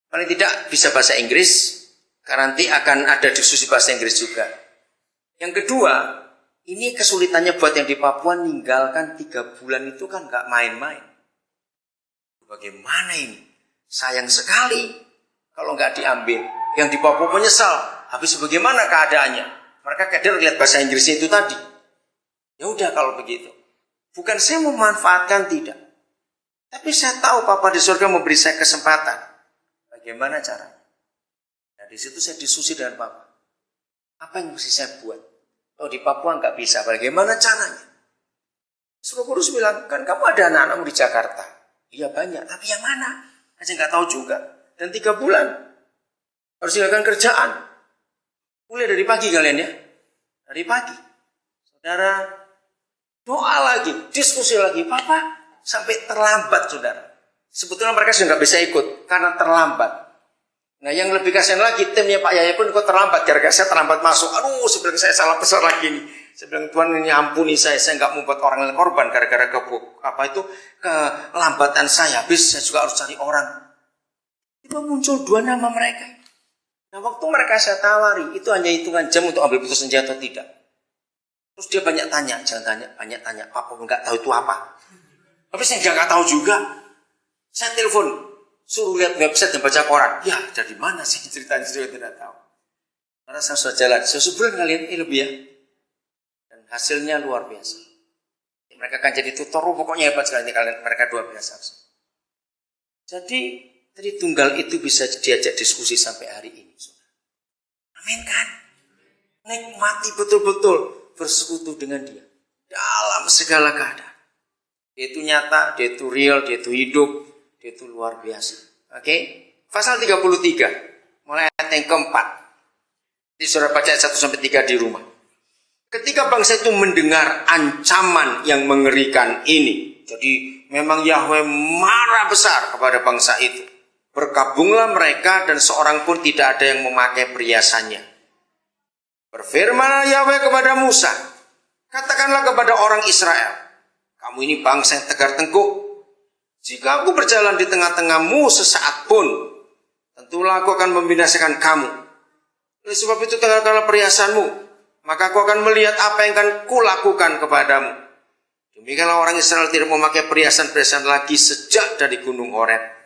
Paling tidak bisa bahasa Inggris, karena nanti akan ada diskusi bahasa Inggris juga. Yang kedua, ini kesulitannya buat yang di Papua ninggalkan 3 bulan itu kan nggak main-main. Bagaimana ini? Sayang sekali kalau nggak diambil. Yang di Papua menyesal. Habis bagaimana keadaannya? Mereka kadang lihat bahasa Inggrisnya itu tadi. Ya udah kalau begitu. Bukan saya memanfaatkan, tidak. Tapi saya tahu Papa di surga memberi saya kesempatan. Bagaimana caranya? Nah di situ saya diskusi dengan Papa. Apa yang mesti saya buat? Oh di Papua nggak bisa. Bagaimana caranya? Suruh Kurus bilang, kan kamu ada anak-anakmu di Jakarta. Iya banyak, tapi yang mana? Saya nggak tahu juga. Dan 3 bulan harus tinggalkan kerjaan. Mulai dari pagi kalian ya. Dari pagi. Saudara, doa lagi, diskusi lagi. Papa sampai terlambat, saudara. Sebetulnya mereka sudah nggak bisa ikut karena terlambat. Nah yang lebih kasihan lagi, timnya Pak Yaya pun ikut terlambat. Gara-gara saya terlambat masuk. Aduh, sebenarnya saya salah besar lagi nih. Saya bilang, Tuhan ini ampuni saya nggak membuat orang lain korban gara-gara kelambatan saya. Habis saya juga harus cari orang. Tiba muncul 2 nama mereka. Nah waktu mereka saya tawari, itu hanya hitungan jam untuk ambil putusan senjata atau tidak. Terus dia banyak tanya, jangan tanya, banyak tanya. Papa nggak tahu itu apa. Tapi saya nggak tahu juga. Saya telepon, suruh lihat website dan baca koran. Ya dari mana sih ceritanya saya tidak tahu. Karena saya sudah jalan, sebulan kalian lebih ya. Dan hasilnya luar biasa. Mereka akan jadi tutor, pokoknya hebat sekali kalian. Mereka luar biasa. Jadi Tritunggal itu bisa diajak diskusi sampai hari ini. Amin kan? Nikmati betul-betul bersekutu dengan dia. Dalam segala keadaan. Dia itu nyata, dia itu real, dia itu hidup, dia itu luar biasa. Oke? Pasal 33. Mulai ayat yang keempat. Di surah baca ayat 1-3 di rumah. Ketika bangsa itu mendengar ancaman yang mengerikan ini. Jadi memang Yahweh marah besar kepada bangsa itu. Bergabunglah mereka dan seorang pun tidak ada yang memakai perhiasannya. Berfirmanlah Yahweh kepada Musa. Katakanlah kepada orang Israel. Kamu ini bangsa yang tegar tengkuk. Jika aku berjalan di tengah-tengahmu sesaat pun, tentulah aku akan membinasakan kamu. Oleh sebab itu tegakkanlah perhiasanmu. Maka aku akan melihat apa yang akan kulakukan kepadamu. Demikianlah orang Israel tidak memakai perhiasan-perhiasan lagi sejak dari gunung Horeb.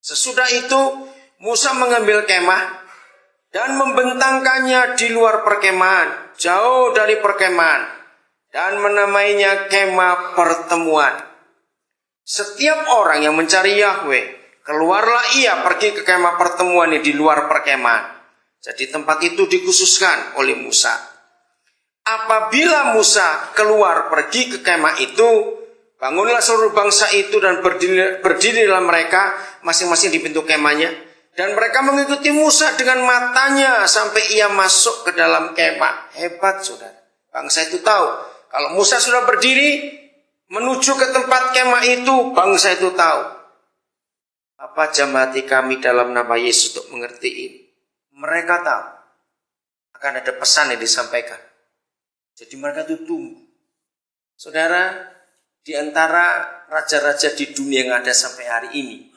Sesudah itu Musa mengambil kemah dan membentangkannya di luar perkemahan, jauh dari perkemahan, dan menamainya kemah pertemuan. Setiap orang yang mencari Yahweh, keluarlah ia pergi ke kemah pertemuan di luar perkemahan. Jadi tempat itu dikhususkan oleh Musa. Apabila Musa keluar pergi ke kemah itu, bangunlah seluruh bangsa itu dan berdirilah mereka masing-masing di pintu kemahnya. Dan mereka mengikuti Musa dengan matanya sampai ia masuk ke dalam kemah. Hebat saudara. Bangsa itu tahu. Kalau Musa sudah berdiri menuju ke tempat kemah itu, bangsa itu tahu. Apa jamah hati kami dalam nama Yesus untuk mengerti ini. Mereka tahu. Akan ada pesan yang disampaikan. Jadi mereka itu tunggu. Saudara, di antara raja-raja di dunia yang ada sampai hari ini,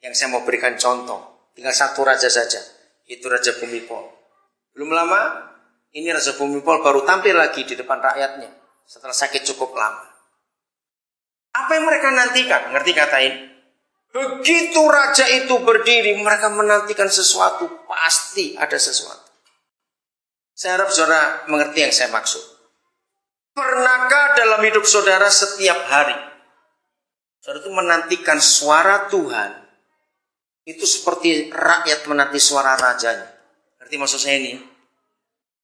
yang saya mau berikan contoh, tinggal satu raja saja, itu Raja Bhumipol. Belum lama, ini Raja Bhumipol baru tampil lagi di depan rakyatnya, setelah sakit cukup lama. Apa yang mereka nantikan? Ngerti kata ini? Begitu raja itu berdiri, mereka menantikan sesuatu, pasti ada sesuatu. Saya harap saudara mengerti yang saya maksud. Pernahkah dalam hidup saudara setiap hari saudara itu menantikan suara Tuhan? Itu seperti rakyat menanti suara rajanya. Ngerti maksud saya ini?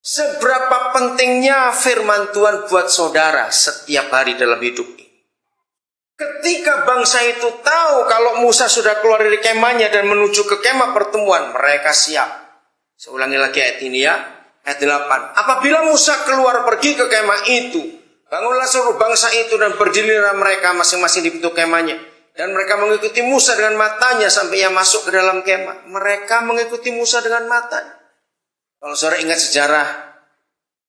Seberapa pentingnya firman Tuhan buat saudara setiap hari dalam hidup ini? Ketika bangsa itu tahu kalau Musa sudah keluar dari kemahnya dan menuju ke kemah pertemuan, mereka siap. Saya ulangi lagi ayat ini ya. Ayat 8. Apabila Musa keluar pergi ke kemah itu, bangunlah seluruh bangsa itu dan berdirilah mereka masing-masing di pintu kemahnya. Dan mereka mengikuti Musa dengan matanya sampai ia masuk ke dalam kemah. Mereka mengikuti Musa dengan matanya. Kalau saudara ingat sejarah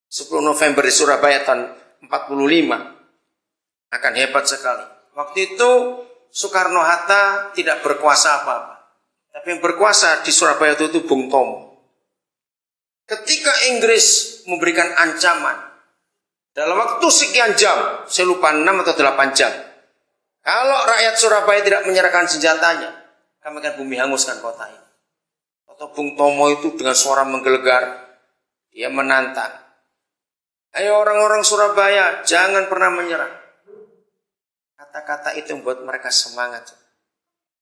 10 November di Surabaya tahun 45, akan hebat sekali. Waktu itu Soekarno-Hatta tidak berkuasa apa-apa. Tapi yang berkuasa di Surabaya itu Bung Tomo. Ketika Inggris memberikan ancaman, dalam waktu sekian jam, saya lupa 6 atau 8 jam, kalau rakyat Surabaya tidak menyerahkan senjatanya, kami akan bumi hanguskan kota ini. Atau Bung Tomo itu dengan suara menggelegar, dia menantang. Ayo orang-orang Surabaya, jangan pernah menyerah. Kata-kata itu membuat mereka semangat.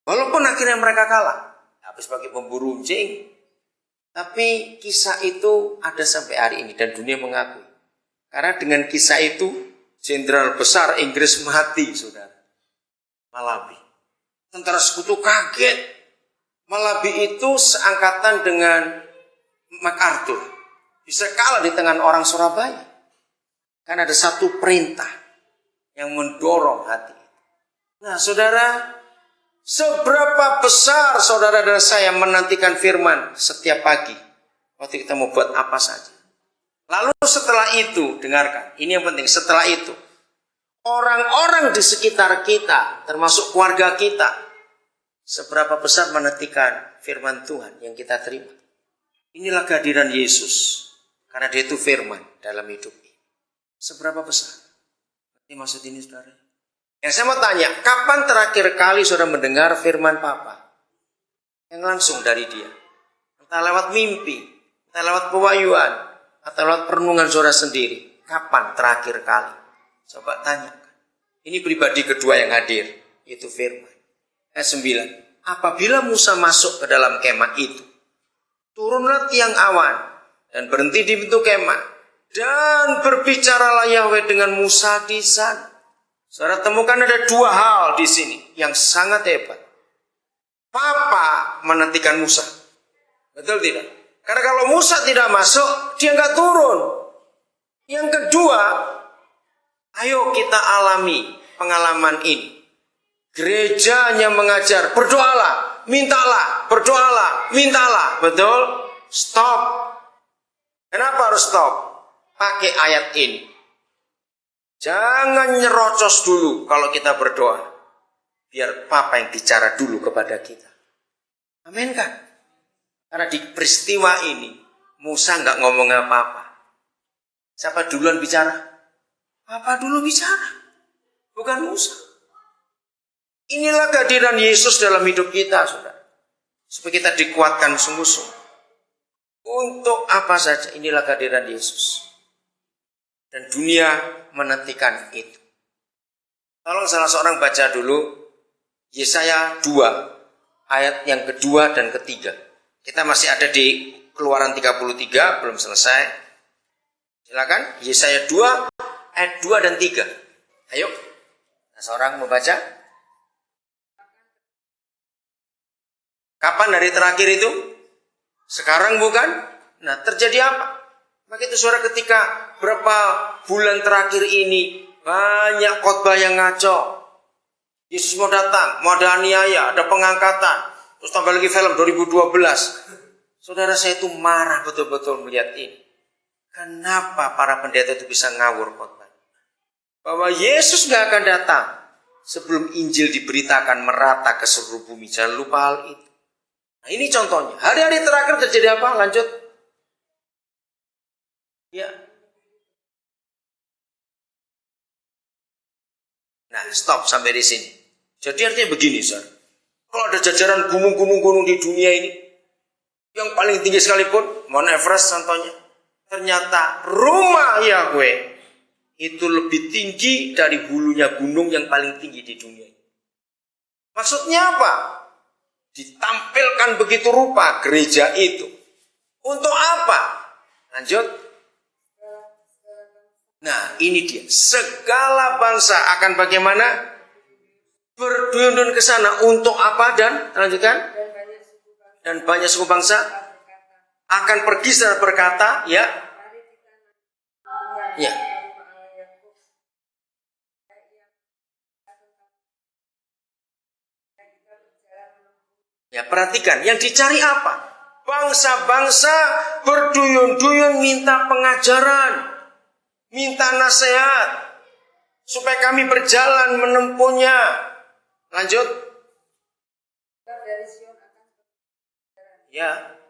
Walaupun akhirnya mereka kalah, habis pakai pemburu runcing, tapi kisah itu ada sampai hari ini dan dunia mengakui. Karena dengan kisah itu, jenderal besar Inggris mati, saudara. Malabi. Tentara sekutu kaget. Malabi itu seangkatan dengan MacArthur. Bisa kalah di tangan orang Surabaya. Karena ada satu perintah yang mendorong hati. Nah, saudara, seberapa besar saudara dan saya menantikan firman setiap pagi waktu kita mau buat apa saja. Lalu setelah itu, dengarkan, ini yang penting, setelah itu orang-orang di sekitar kita, termasuk keluarga kita, seberapa besar menantikan firman Tuhan yang kita terima. Inilah kehadiran Yesus, karena dia itu firman dalam hidup ini. Seberapa besar? Ini maksud ini, saudara. Yang saya mau tanya, kapan terakhir kali saudara mendengar firman Papa? Yang langsung dari dia. Entah lewat mimpi, entah lewat pewahyuan, atau lewat perenungan saudara sendiri. Kapan terakhir kali? Coba tanyakan. Ini pribadi kedua yang hadir, yaitu firman. Ayat 9. Apabila Musa masuk ke dalam kemah itu, turunlah tiang awan dan berhenti di pintu kemah. Dan berbicaralah Yahweh dengan Musa di sana. Saudara temukan ada dua hal di sini yang sangat hebat. Papa menantikan Musa. Betul tidak? Karena kalau Musa tidak masuk, dia nggak turun. Yang kedua, ayo kita alami pengalaman ini. Gerejanya mengajar, berdoalah, mintalah, berdoalah, mintalah. Betul? Stop. Kenapa harus stop? Pakai ayat ini. Jangan nyerocos dulu kalau kita berdoa. Biar Papa yang bicara dulu kepada kita. Amin kan? Karena di peristiwa ini, Musa nggak ngomong apa-apa. Siapa duluan bicara? Papa dulu bicara. Bukan Musa. Inilah kehadiran Yesus dalam hidup kita, saudara. Supaya kita dikuatkan sungguh-sungguh. Untuk apa saja, inilah kehadiran Yesus. Dan dunia menantikan itu. Tolong salah seorang baca dulu Yesaya 2 ayat yang kedua dan ketiga. Kita masih ada di Keluaran 33, belum selesai. Silakan Yesaya 2 ayat 2 dan 3. Ayo. Seorang membaca. Kapan hari terakhir itu? Sekarang bukan? Nah, terjadi apa? Maka itu saudara, ketika berapa bulan terakhir ini banyak khotbah yang ngaco. Yesus mau datang, mau ada aniaya, ada pengangkatan. Terus tambah lagi film 2012. Saudara, saya itu marah betul-betul melihat ini. Kenapa para pendeta itu bisa ngawur khotbah? Bahwa Yesus gak akan datang sebelum Injil diberitakan merata ke seluruh bumi. Jangan lupa hal itu. Nah, ini contohnya. Hari-hari terakhir terjadi apa? Lanjut. Ya. Nah, stop sampai di sini. Jadi artinya begini, Sir. Kalau ada jajaran gunung-gunung di dunia ini, yang paling tinggi sekalipun, Mount Everest contohnya, ternyata rumah Yahweh itu lebih tinggi dari hulunya gunung yang paling tinggi di dunia. Maksudnya apa? Ditampilkan begitu rupa gereja itu. Untuk apa? Lanjut. Nah, ini dia. Segala bangsa akan bagaimana? Berduyun-duyun ke sana. Untuk apa? Dan lanjutkan. Dan banyak suku bangsa akan pergi secara berkata, ya. Ya. Ya, perhatikan. Yang dicari apa? Bangsa-bangsa berduyun-duyun minta pengajaran. Minta nasihat supaya kami berjalan menempuhnya. Lanjut. Ya,